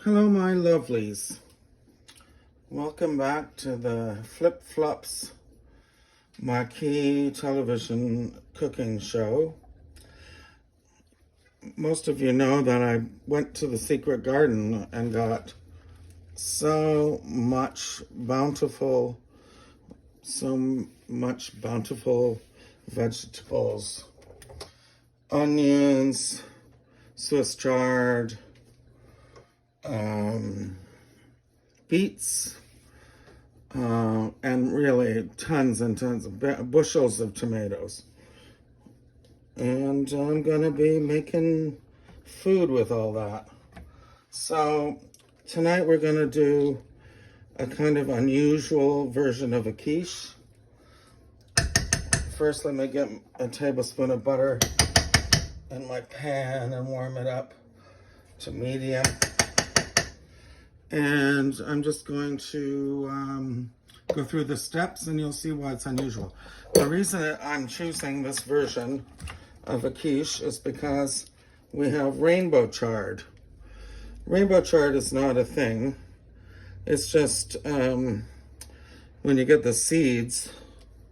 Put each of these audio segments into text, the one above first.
Hello, my lovelies. Welcome back to the Flip Flops marquee television cooking show. Most of you know that I went to the secret garden and got so much bountiful vegetables. Onions, Swiss chard, beets, and really tons and tons of bushels of tomatoes. And I'm gonna be making food with all that. So tonight we're gonna do a kind of unusual version of a quiche. First, let me get a tablespoon of butter in my pan and warm it up to medium. And I'm just going to go through the steps and you'll see why it's unusual. The reason that I'm choosing this version of a quiche is because we have rainbow chard. Rainbow chard is not a thing. It's just when you get the seeds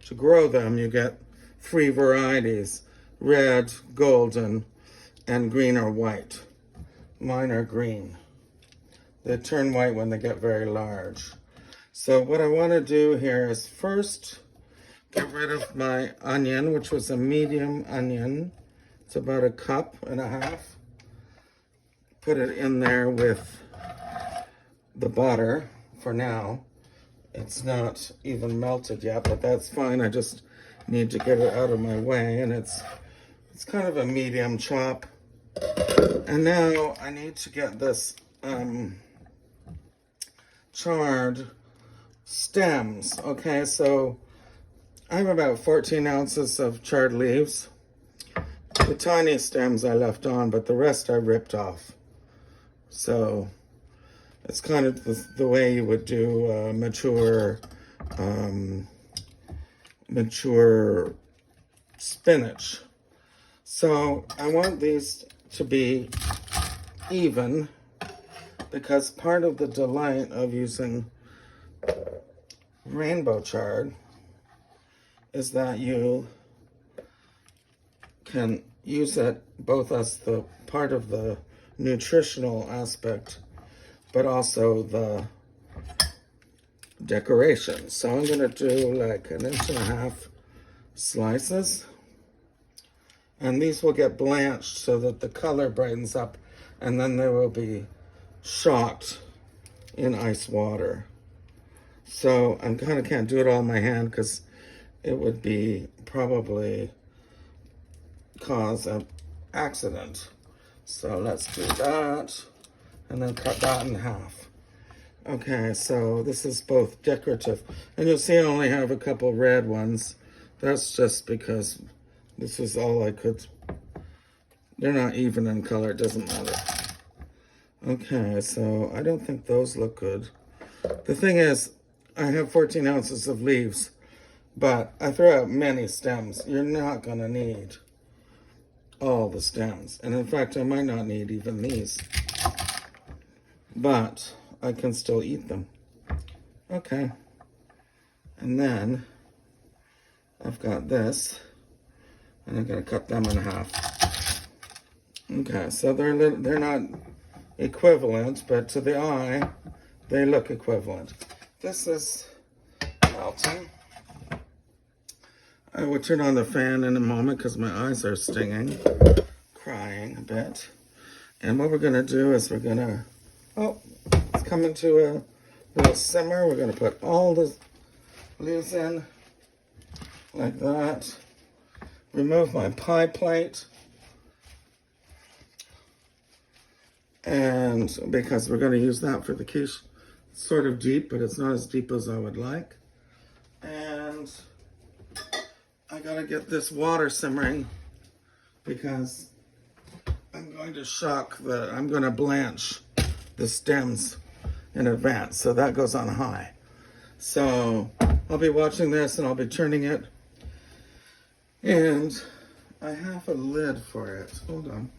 to grow them, you get 3 varieties: red, golden, and green or white. Mine are green. They turn white when they get very large. So what I want to do here is first get rid of my onion, which was a medium onion. It's about 1.5 cups. Put it in there with the butter for now. It's not even melted yet, but that's fine. I just need to get it out of my way, and it's kind of a medium chop. And now I need to get this chard stems. Okay, so I have about 14 ounces of chard leaves. The tiny stems I left on, but the rest I ripped off. So it's kind of the way you would do mature spinach. So I want these to be even, because part of the delight of using rainbow chard is that you can use it both as the part of the nutritional aspect, but also the decoration. So I'm gonna do like 1.5 inch slices, and these will get blanched so that the color brightens up, and then they will be shocked in ice water. So I kind of can't do it all in my hand because it would be probably cause an accident. So let's do that and then cut that in half. Okay, so this is both decorative, and you'll see I only have a couple red ones. That's just because this is all I could. They're not even in color, it doesn't matter. Okay, so I don't think those look good. The thing is, I have 14 ounces of leaves, but I throw out many stems. You're not gonna need all the stems. And in fact, I might not need even these, but I can still eat them. Okay, and then I've got this, and I'm gonna cut them in half. Okay, so they're not equivalent, but to the eye, they look equivalent. This is melting. I will turn on the fan in a moment because my eyes are stinging, crying a bit. And what we're gonna do is we're gonna, it's coming to a little simmer. We're gonna put all the leaves in like that. Remove my pie plate. And because we're going to use that for the quiche, it's sort of deep, but it's not as deep as I would like. And I gotta get this water simmering because I'm going to blanch the stems in advance. So that goes on high. So I'll be watching this and I'll be turning it. And I have a lid for it. Hold on.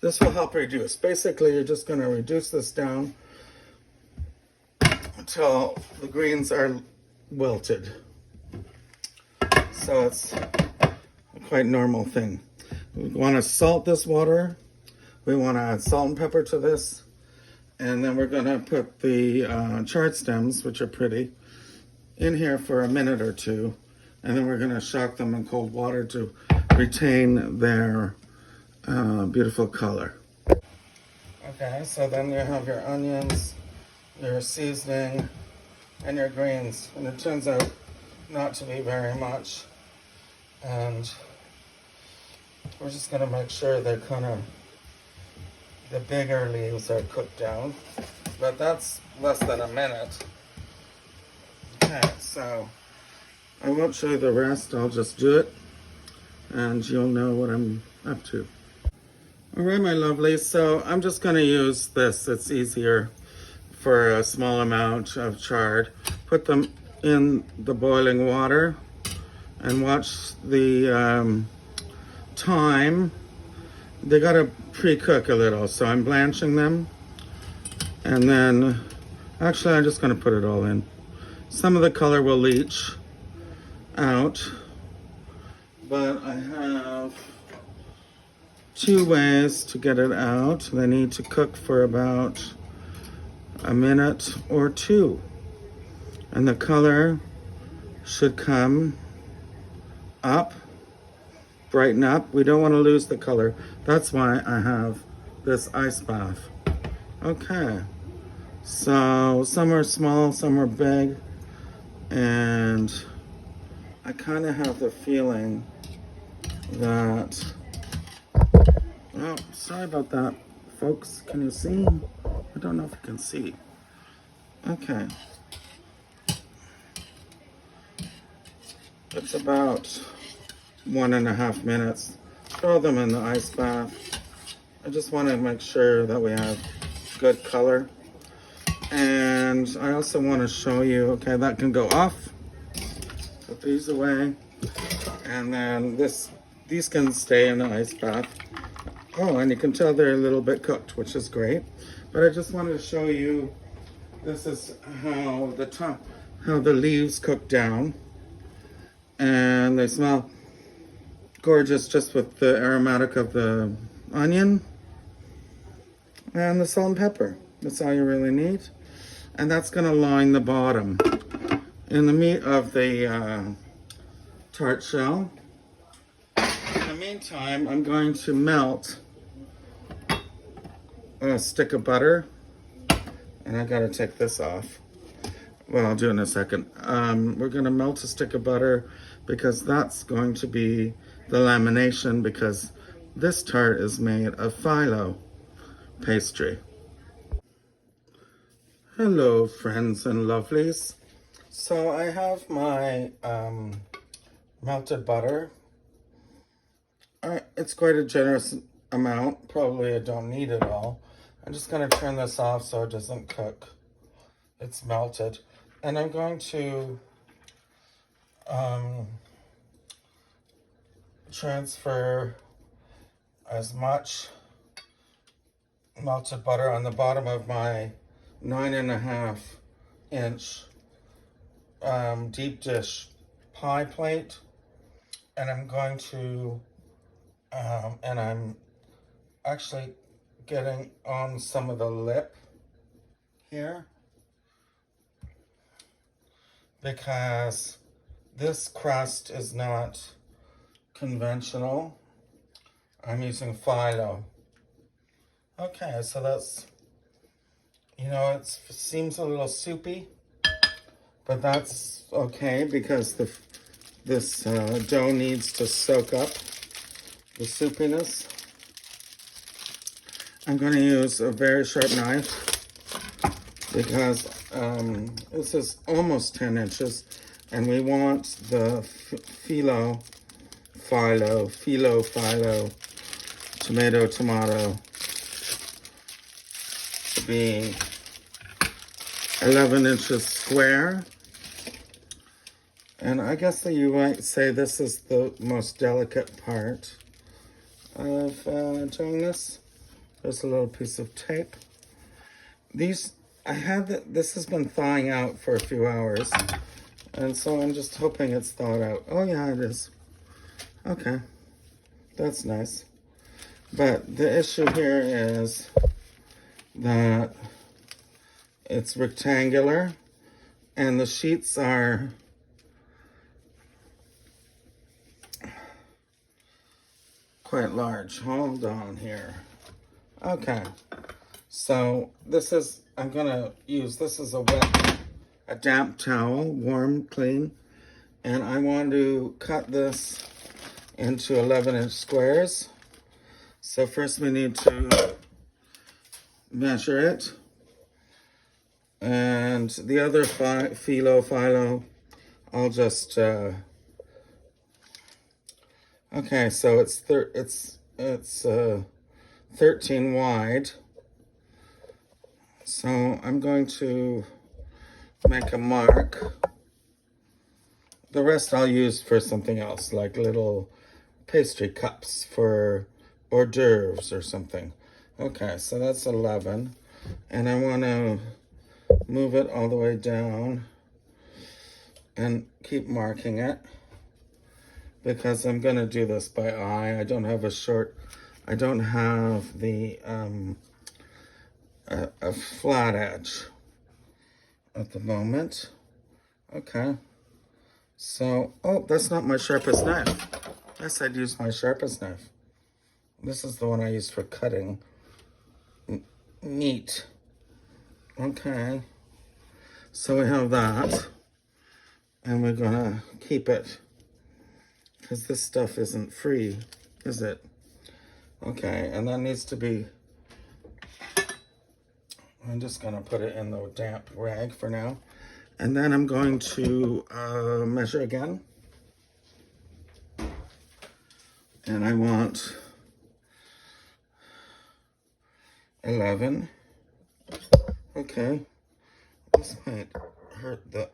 This will help reduce. Basically, you're just going to reduce this down until the greens are wilted. So it's a quite normal thing. We want to salt this water. We want to add salt and pepper to this. And then we're going to put the chard stems, which are pretty, in here for a minute or two. And then we're going to shock them in cold water to retain their beautiful color. Okay, so then you have your onions, your seasoning, and your greens. And it turns out not to be very much. And we're just going to make sure they're kind of, the bigger leaves are cooked down. But that's less than a minute. Okay, so I won't show you the rest. I'll just do it. And you'll know what I'm up to. All right, my lovelies. So I'm just going to use this. It's easier for a small amount of chard. Put them in the boiling water and watch the time. They got to pre-cook a little, so I'm blanching them. And then, actually, I'm just going to put it all in. Some of the color will leach out, but I have 2 ways to get it out. They need to cook for about a minute or 2. And the color should come up, brighten up. We don't want to lose the color. That's why I have this ice bath. Okay, so some are small, some are big, and I kind of have the feeling that, oh, sorry about that, folks. Can you see? I don't know if you can see. Okay. It's about 1.5 minutes. Throw them in the ice bath. I just want to make sure that we have good color. And I also want to show you, okay, that can go off. Put these away. And then these can stay in the ice bath. Oh, and you can tell they're a little bit cooked, which is great. But I just wanted to show you, this is how the leaves cook down. And they smell gorgeous just with the aromatic of the onion and the salt and pepper. That's all you really need. And that's going to line the bottom. In the meat of the tart shell. In the meantime, I'm going to melt a stick of butter. And I got to take this off. Well, I'll do it in a second. We're going to melt a stick of butter because that's going to be the lamination, because this tart is made of phyllo pastry. Hello, friends and lovelies. So I have my melted butter. It's quite a generous amount. Probably I don't need it all. I'm just going to turn this off so it doesn't cook. It's melted. And I'm going to transfer as much melted butter on the bottom of my 9.5 inch deep dish pie plate. And I'm going to, and I'm actually getting on some of the lip here, because this crust is not conventional. I'm using phyllo. Okay, so that's, you know, it seems a little soupy, but that's okay because this dough needs to soak up the soupiness. I'm going to use a very sharp knife because this is almost 10 inches, and we want the phyllo, tomato to be 11 inches square. And I guess that you might say this is the most delicate part of doing this. There's a little piece of tape. This has been thawing out for a few hours. And so I'm just hoping it's thawed out. Oh yeah, it is. Okay, that's nice. But the issue here is that it's rectangular and the sheets are quite large. Hold on here. Okay, so I'm gonna use this as a damp towel, warm, clean, and I want to cut this into 11-inch squares. So first we need to measure it, and the other Phyllo, I'll just okay. So it's 13 wide. So I'm going to make a mark. The rest I'll use for something else, like little pastry cups for hors d'oeuvres or something. Okay, so that's 11. And I want to move it all the way down and keep marking it because I'm going to do this by eye. I don't have the a flat edge at the moment. Okay. So, oh, that's not my sharpest knife. Yes, I'd use my sharpest knife. This is the one I use for cutting meat. Okay. So we have that. And we're gonna keep it. Because this stuff isn't free, is it? Okay, and that needs to be... I'm just gonna put it in the damp rag for now. And then I'm going to measure again. And I want 11. Okay. This might hurt the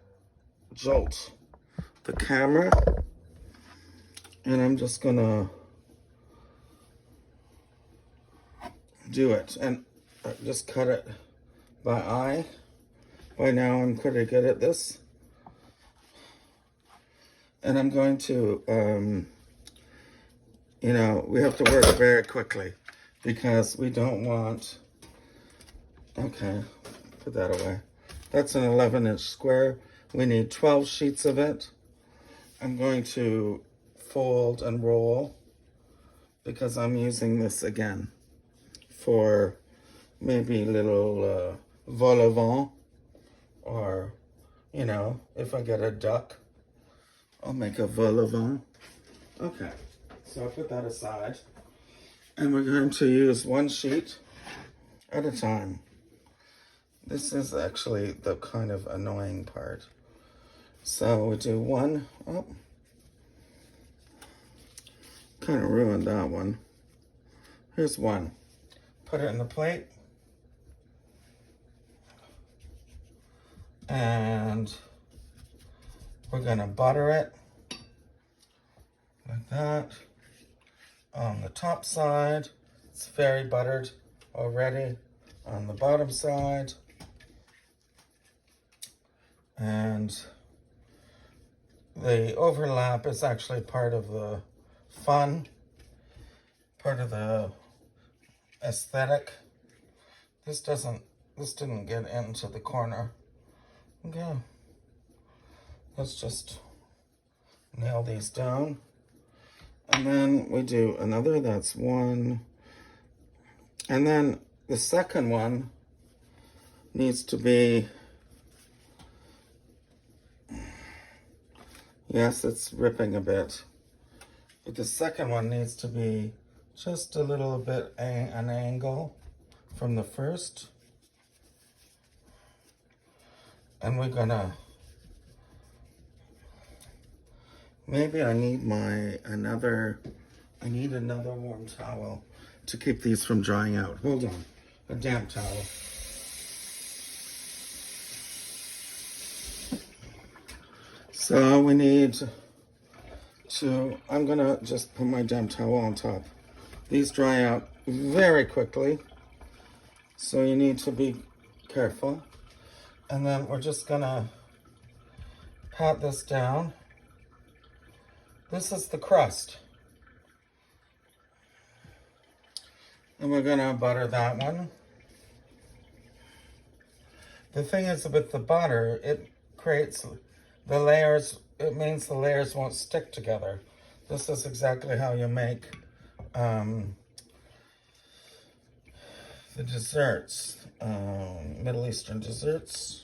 camera. And I'm just gonna do it. And just cut it by eye. By now I'm pretty good at this. And I'm going to, we have to work very quickly because we don't want, okay, put that away. That's an 11-inch square. We need 12 sheets of it. I'm going to fold and roll because I'm using this again for maybe little vol au vent, or, if I get a duck, I'll make a vol au vent. Okay, so I'll put that aside. And we're going to use one sheet at a time. This is actually the kind of annoying part. So we do one. Oh, kind of ruined that one. Here's one. Put it in the plate. And we're gonna butter it like that. On the top side, it's very buttered already. On the bottom side. And the overlap is actually part of the fun, part of the aesthetic. This didn't get into the corner. Okay, let's just nail these down. And then we do another, that's one. And then the second one needs to be, yes, it's ripping a bit. But the second one needs to be just a little bit an angle from the first. And we're gonna, maybe I need another warm towel to keep these from drying out. Hold on, a damp towel. So we need to, I'm gonna just put my damp towel on top. These dry out very quickly. So you need to be careful. And then we're just gonna pat this down. This is the crust. And we're gonna butter that one. The thing is with the butter, it creates the layers, it means the layers won't stick together. This is exactly how you make the desserts, Middle Eastern desserts.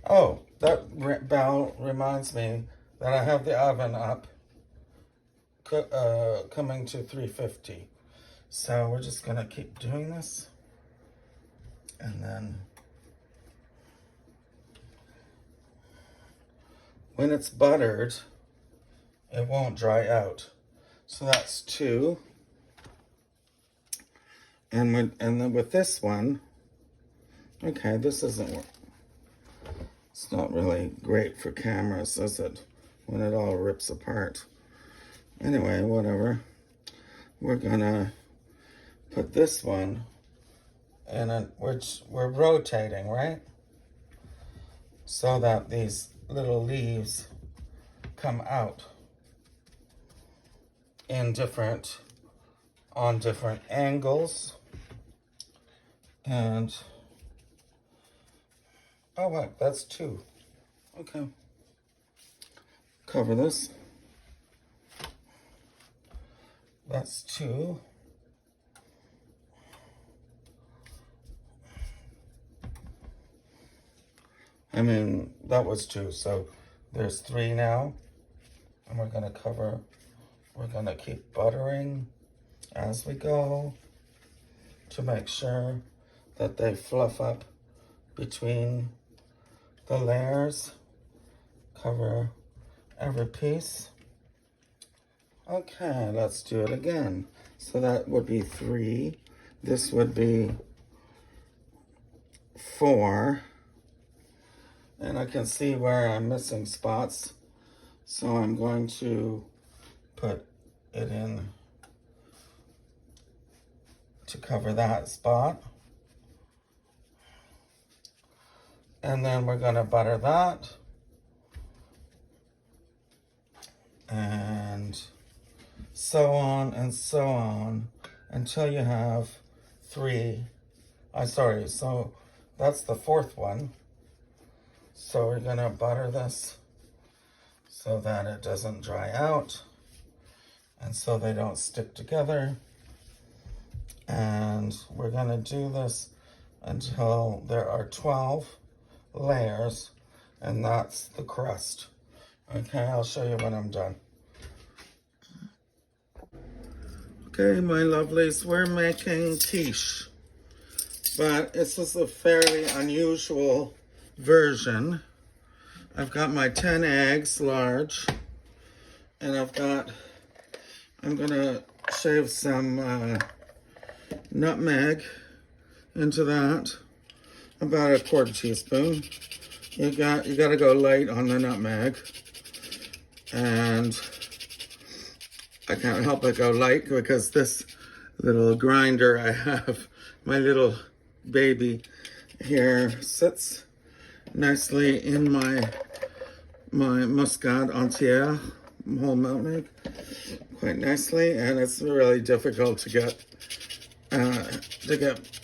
Oh, that bell reminds me that I have the oven up, coming to 350. So we're just gonna keep doing this. And then when it's buttered, it won't dry out. So that's 2. And then with this one, okay, this isn't, it's not really great for cameras, is it? When it all rips apart. Anyway, whatever. We're gonna put this one in, which we're rotating, right? So that these little leaves come out in on different angles. And, oh wait, that's 2. Okay. Cover this. That's 2. I mean, that was 2, so there's 3 now. And we're gonna cover, we're gonna keep buttering as we go to make sure that they fluff up between the layers. Cover every piece. Okay, let's do it again. So that would be 3. This would be 4. And I can see where I'm missing spots. So I'm going to put it in to cover that spot. And then we're gonna butter that. And so on and so on until you have 3. So that's the 4th one. So we're gonna butter this so that it doesn't dry out and so they don't stick together. And we're gonna do this until there are 12 layers, and that's the crust. Okay, I'll show you when I'm done. Okay, my lovelies, we're making quiche, but this is a fairly unusual version. I've got my 10 eggs, large, and I'm gonna shave some nutmeg into that, about a 1/4 teaspoon. You gotta go light on the nutmeg, and I can't help but go light because this little grinder I have, my little baby here, sits nicely in my muscade entière, whole nutmeg, quite nicely, and it's really difficult to get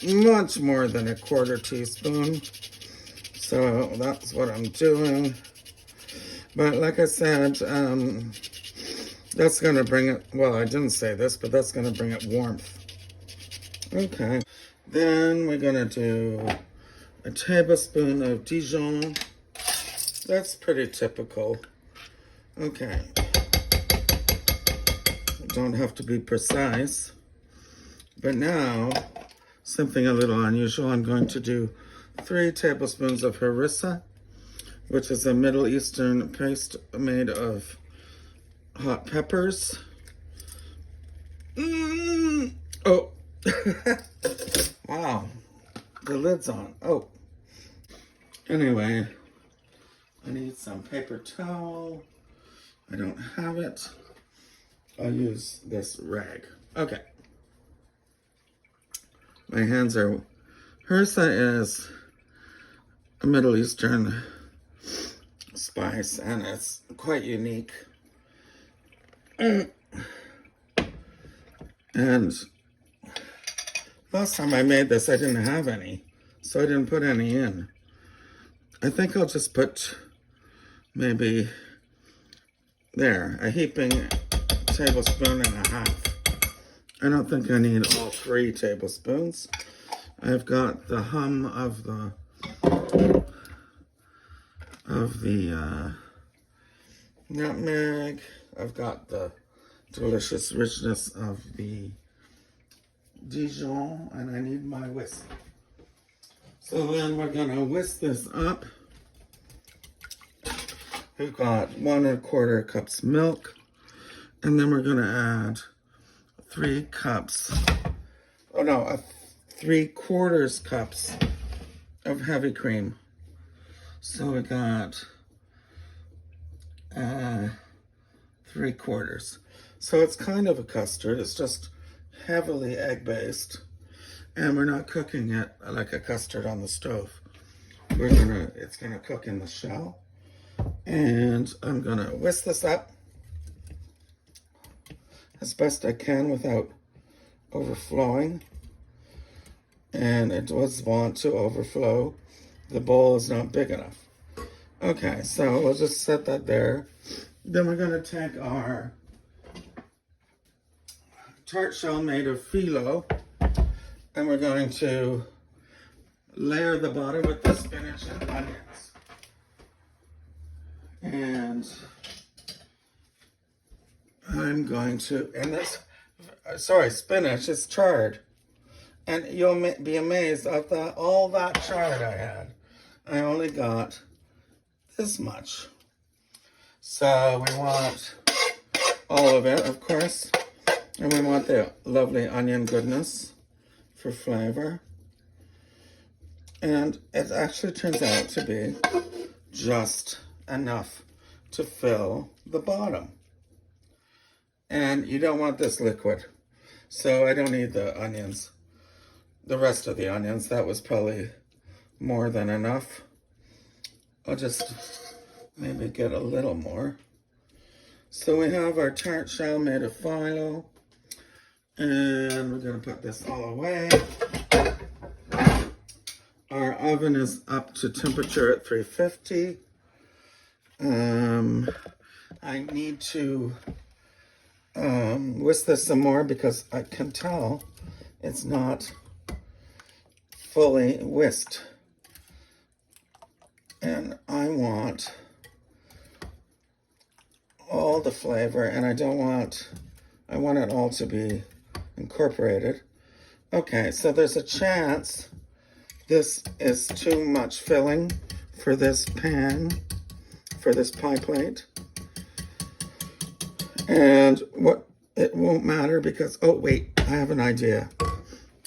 much more than a 1/4 teaspoon. So that's what I'm doing. But like I said, that's gonna bring it, well, I didn't say this, but that's gonna bring it warmth. Okay, then we're gonna do a tablespoon of Dijon. That's pretty typical. Okay, don't have to be precise. But now, something a little unusual, I'm going to do 3 tablespoons of harissa, which is a Middle Eastern paste made of hot peppers. Oh, wow, the lid's on. Oh, anyway, I need some paper towel. I don't have it. I'll use this rag. Okay. My hands are... Harissa is a Middle Eastern spice, and it's quite unique. And last time I made this, I didn't have any, so I didn't put any in. I think I'll just put maybe there, a heaping tablespoon and a half. I don't think I need all 3 tablespoons. I've got the hum of the nutmeg. I've got the delicious richness of the Dijon, and I need my whisk. So then we're gonna whisk this up. We've got 1 1/4 cups milk, and then we're gonna add 3 cups, 3/4 cups of heavy cream. So we got 3/4. So it's kind of a custard. It's just heavily egg-based, and we're not cooking it like a custard on the stove. It's gonna cook in the shell, and I'm gonna whisk this up as best I can without overflowing. And it does want to overflow. The bowl is not big enough. Okay, so we'll just set that there. Then we're gonna take our tart shell made of phyllo, and we're going to layer the bottom with the spinach and onions. And I'm going to, spinach is chard. And you'll be amazed at all that chard I had. I only got this much. So we want all of it, of course. And we want the lovely onion goodness for flavor. And it actually turns out to be just enough to fill the bottom. And you don't want this liquid. So I don't need the onions. The rest of the onions, that was probably more than enough. I'll just maybe get a little more. So we have our tart shell made of phyllo, and we're gonna put this all away. Our oven is up to temperature at 350. I need to whisk this some more because I can tell it's not fully whisked, and I want all the flavor, and I want it all to be incorporated. Okay, so there's a chance this is too much filling for this pan, for this pie plate, and it won't matter because, oh wait, I have an idea.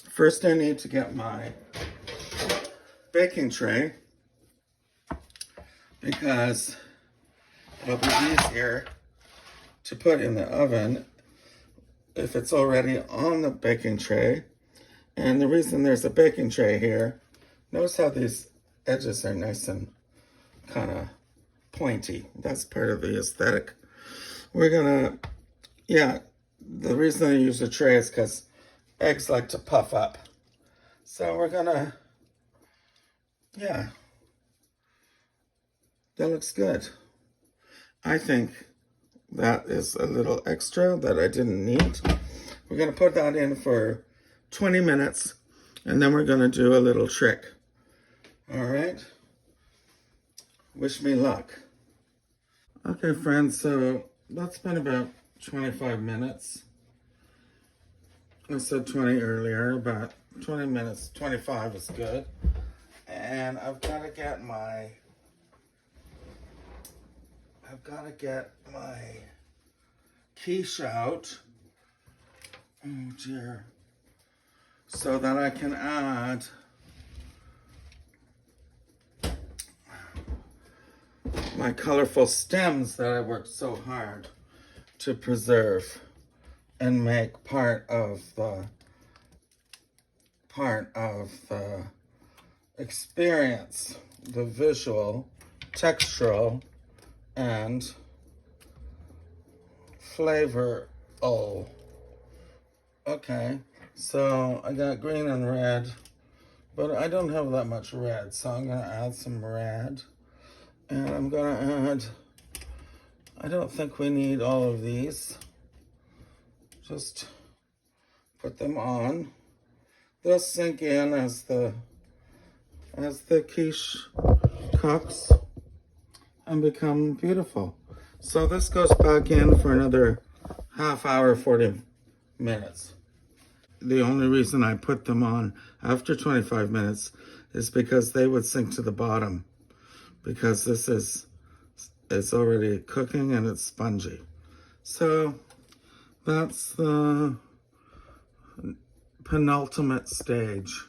First I need to get my baking tray because it'll be easier to put in the oven if it's already on the baking tray. And the reason there's a baking tray here, notice how these edges are nice and kind of pointy. That's part of the aesthetic. We're gonna, the reason I use a tray is because eggs like to puff up. So we're gonna, that looks good. I think that is a little extra that I didn't need. We're gonna put that in for 20 minutes, and then we're gonna do a little trick. All right? Wish me luck. Okay, friends, so that's been about 25 minutes. I said 20 earlier, but 20 minutes, 25 is good. And I've got to get my quiche out. Oh dear. So that I can add my colorful stems that I worked so hard to preserve and make part of the part of the experience, the visual, textural, and flavor. Oh, okay. So I got green and red, but I don't have that much red, so I'm gonna add some red. And I'm gonna add, I don't think we need all of these. Just put them on. They'll sink in as the quiche cooks and become beautiful. So this goes back in for another half hour, 40 minutes. The only reason I put them on after 25 minutes is because they would sink to the bottom, because this is, it's already cooking and it's spongy. So that's the penultimate stage.